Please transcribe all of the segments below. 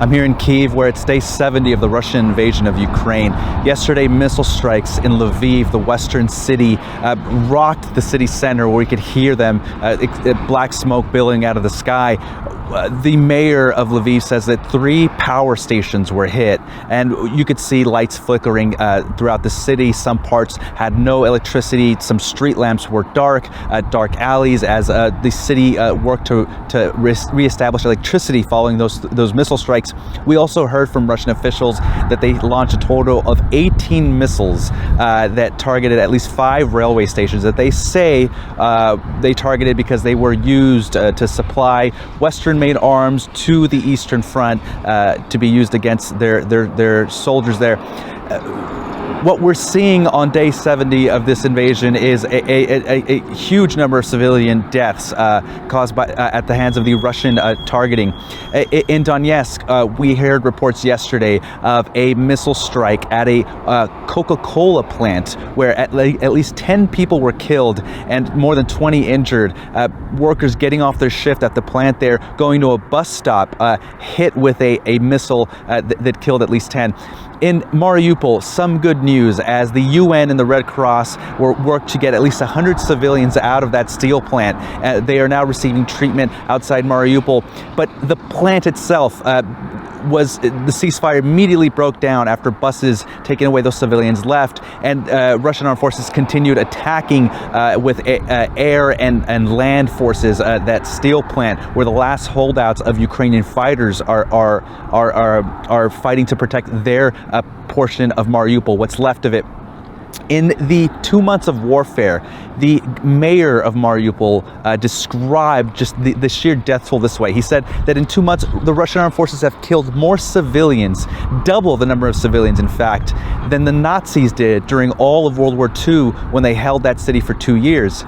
I'm here in Kyiv, where it's day 70 of the Russian invasion of Ukraine. Yesterday, missile strikes in Lviv, the western city, rocked the city center, where we could hear them, black smoke billowing out of the sky. The mayor of Lviv says that 3 power stations were hit, and you could see lights flickering throughout the city. Some parts had no electricity. Some street lamps were dark alleys, as the city worked to reestablish electricity following those missile strikes. We also heard from Russian officials that they launched a total of 18 missiles that targeted at least 5 railway stations that they say they targeted because they were used to supply Western-made arms to the Eastern Front to be used against their soldiers there. What we're seeing on day 70 of this invasion is a huge number of civilian deaths caused by at the hands of the Russian targeting. In Donetsk, we heard reports yesterday of a missile strike at a Coca-Cola plant where at least 10 people were killed and more than 20 injured. Workers getting off their shift at the plant there, going to a bus stop, hit with a missile that killed at least 10. In Mariupol, some good news, as the UN and the Red Cross worked to get at least 100 civilians out of that steel plant. They are now receiving treatment outside Mariupol, but the plant itself the ceasefire immediately broke down after buses taking away those civilians left, and Russian armed forces continued attacking with air and land forces that steel plant, where the last holdouts of Ukrainian fighters are fighting to protect their portion of Mariupol, what's left of it. In the 2 months of warfare, the mayor of Mariupol described just the sheer death toll this way. He said that in 2 months, the Russian armed forces have killed more civilians, double the number of civilians, in fact, than the Nazis did during all of World War II when they held that city for 2 years.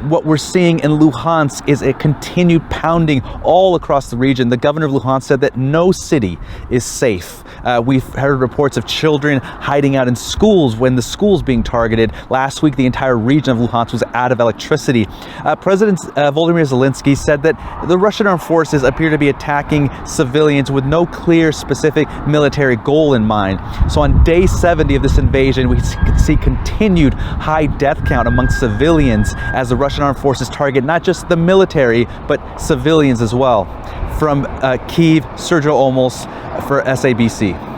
What we're seeing in Luhansk is a continued pounding all across the region. The governor of Luhansk said that no city is safe. We've heard reports of children hiding out in schools when the schools being targeted. Last week, the entire region of Luhansk was out of electricity. President Volodymyr Zelensky said that the Russian armed forces appear to be attacking civilians with no clear, specific military goal in mind. So on day 70 of this invasion, we see continued high death count among civilians as the Russian armed forces target not just the military, but civilians as well. From Kyiv, Sergio Olmos for SABC.